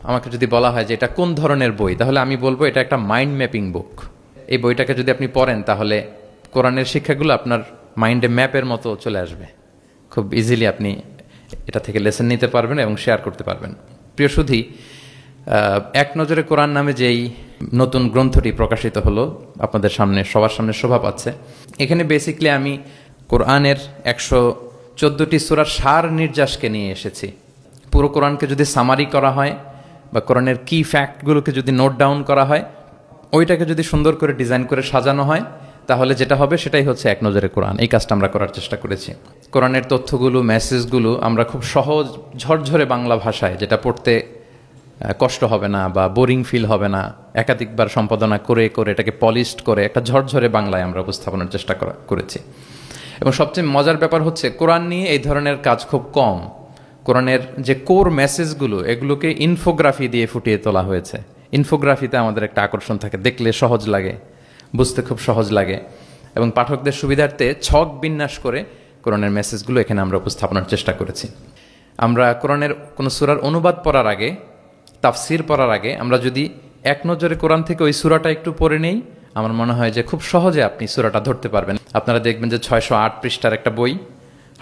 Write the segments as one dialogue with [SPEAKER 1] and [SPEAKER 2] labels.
[SPEAKER 1] আমাকে যদি বলা হয় যে এটা কোন ধরনের বই, তাহলে আমি বলবো এটা একটা মাইন্ড ম্যাপিং বুক। এই বইটাকে যদি আপনি পড়েন তাহলে কোরআনের শিক্ষাগুলো আপনার মাইন্ডে ম্যাপের মতো চলে আসবে। খুব ইজিলি আপনি এটা থেকে লেসন নিতে পারবেন এবং শেয়ার করতে পারবেন। প্রিয় সুধী, এক নজরে কোরআন নামে যেই নতুন গ্রন্থটি প্রকাশিত হলো আপনাদের সামনে, সবার সামনে শোভা পাচ্ছে, এখানে বেসিকলি আমি কোরআনের 114টি সূরার সার নির্যাসকে নিয়ে এসেছি। পুরো কোরআনকে যদি সামারি করা হয় বা কোরআনের কি ফ্যাক্টগুলোকে যদি নোট ডাউন করা হয়, ওইটাকে যদি সুন্দর করে ডিজাইন করে সাজানো হয়, তাহলে যেটা হবে সেটাই হচ্ছে এক নজরে কোরআন। এই কাজটা আমরা করার চেষ্টা করেছি। কোরআনের তথ্যগুলো, মেসেজগুলো আমরা খুব সহজ ঝরঝরে বাংলা ভাষায়, যেটা পড়তে কষ্ট হবে না বা বোরিং ফিল হবে না, একাধিকবার সম্পাদনা করে করে এটাকে পলিশড করে একটা ঝরঝরে বাংলায় আমরা উপস্থাপনের চেষ্টা করেছি। এবং সবচেয়ে মজার ব্যাপার হচ্ছে কোরআন নিয়ে এই ধরনের কাজ খুব কম। কোরআনের যে কোর মেসেজগুলো, এগুলোকে ইনফোগ্রাফি দিয়ে ফুটিয়ে তোলা হয়েছে। ইনফোগ্রাফিতে আমাদের একটা আকর্ষণ থাকে, দেখলে সহজ লাগে, বুঝতে খুব সহজ লাগে, এবং পাঠকদের সুবিধার্থে ছক বিন্যাস করে কোরআনের মেসেজগুলো এখানে আমরা উপস্থাপনের চেষ্টা করেছি। আমরা কোরআনের কোনো সূরার অনুবাদ পড়ার আগে, তাফসির পড়ার আগে আমরা যদি এক নজরে কোরআন থেকে ওই সূরাটা একটু পড়ে নেই, আমার মনে হয় যে খুব সহজে আপনি সূরাটা ধরতে পারবেন। আপনারা দেখবেন যে 608 পৃষ্ঠার একটা বই,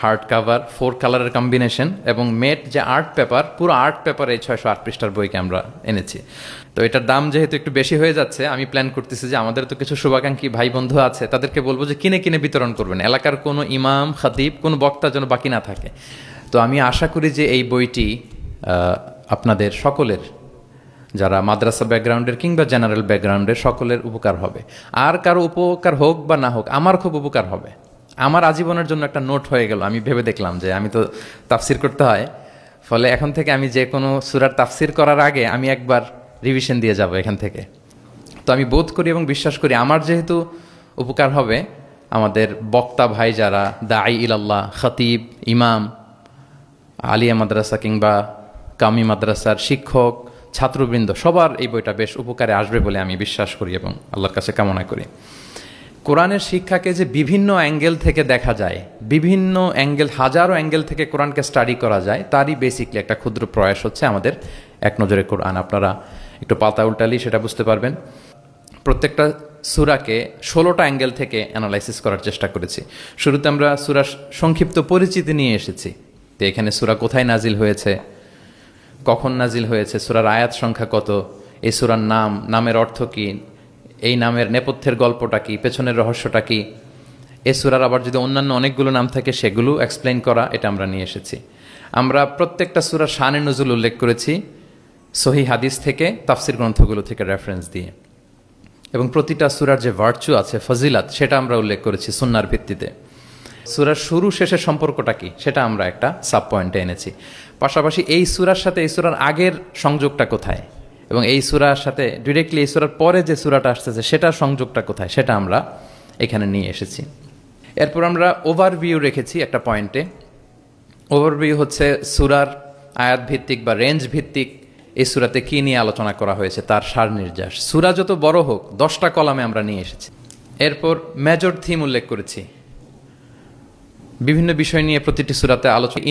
[SPEAKER 1] হার্ড কাভার, 4 কালারের কম্বিনেশন, এবং মেট যে আর্ট পেপার, পুরো আর্ট পেপারে এই 608 পৃষ্ঠার বইকে আমরা এনেছি। তো এটার দাম যেহেতু একটু বেশি হয়ে যাচ্ছে, আমি প্ল্যান করতেছি যে আমাদের তো কিছু শুভাকাঙ্ক্ষী ভাই বন্ধু আছে, তাদেরকে বলবো যে কিনে কিনে বিতরণ করবেন, এলাকার কোনো ইমাম, খতিব, কোনো বক্তা যেন বাকি না থাকে। তো আমি আশা করি যে এই বইটি আপনাদের সকলের, যারা মাদ্রাসা ব্যাকগ্রাউন্ডের কিংবা জেনারেল ব্যাকগ্রাউন্ডের, সকলের উপকার হবে। আর কারো উপকার হোক বা না হোক, আমার খুব উপকার হবে। আমার আজীবনের জন্য একটা নোট হয়ে গেল। আমি ভেবে দেখলাম যে আমি তো তাফসির করতে হয়, ফলে এখন থেকে আমি যে কোনো সূরার তাফসির করার আগে আমি একবার রিভিশন দিয়ে যাব এখান থেকে। তো আমি বোধ করি এবং বিশ্বাস করি আমার যেহেতু উপকার হবে, আমাদের বক্তা ভাই যারা, দাঈ ইলাল্লাহ, খতিব, ইমাম, আলিয়া মাদ্রাসা কিংবা কামি মাদ্রাসার শিক্ষক, ছাত্রবৃন্দ, সবার এই বইটা বেশ উপকারে আসবে বলে আমি বিশ্বাস করি এবং আল্লাহর কাছে কামনা করি। কোরআনের শিক্ষাকে যে বিভিন্ন অ্যাঙ্গেল থেকে দেখা যায়, বিভিন্ন অ্যাঙ্গেল, হাজারো অ্যাঙ্গেল থেকে কোরআনকে স্টাডি করা যায়, তারই বেসিকলি একটা ক্ষুদ্র প্রয়াস হচ্ছে আমাদের এক নজরে কোরআন। আপনারা একটু পাতা উল্টালেই সেটা বুঝতে পারবেন। প্রত্যেকটা সূরাকে 16টা অ্যাঙ্গেল থেকে অ্যানালাইসিস করার চেষ্টা করেছি। শুরুতে আমরা সূরার সংক্ষিপ্ত পরিচিতি নিয়ে এসেছি, তো এখানে সূরা কোথায় নাজিল হয়েছে, কখন নাজিল হয়েছে, সূরার আয়াত সংখ্যা কত, এই সূরার নাম, নামের অর্থ কী, এই নামের নেপথ্যের গল্পটা কি, পেছনের রহস্যটা কি, এই সূরার আবার যদি অন্যান্য অনেকগুলো নাম থাকে সেগুলো এক্সপ্লেইন করা, এটা আমরা নিয়ে এসেছি। আমরা প্রত্যেকটা সূরার শানে নুজুল উল্লেখ করেছি সহিহ হাদিস থেকে, তাফসির গ্রন্থগুলো থেকে রেফারেন্স দিয়ে, এবং প্রতিটা সূরার যে ভার্চু আছে, ফজিলাত, সেটা আমরা উল্লেখ করেছি সুন্নাহর ভিত্তিতে। সূরার শুরু শেষের সম্পর্কটা কি, সেটা আমরা একটা সাব পয়েন্টে এনেছি। পাশাপাশি এই সূরার সাথে এই সূরার আগের সংযোগটা কোথায়, এবং এই সূরার সাথে ডিরেক্টলি এই সূরার পরে যে সূরাটা আসতেছে সেটার সংযোগটা কোথায়, সেটা আমরা এখানে নিয়ে এসেছি। এরপর আমরা ওভারভিউ রেখেছি একটা পয়েন্টে। ওভারভিউ হচ্ছে সূরার আয়াত ভিত্তিক বা রেঞ্জ ভিত্তিক এই সূরাতে কী নিয়ে আলোচনা করা হয়েছে তার সার নির্যাস। সূরা যত বড় হোক, 10টা কলামে আমরা নিয়ে এসেছি। এরপর মেজর থিম উল্লেখ করেছি, বিভিন্ন বিষয় নিয়ে প্রতিটি সূরাতে আলোচনা।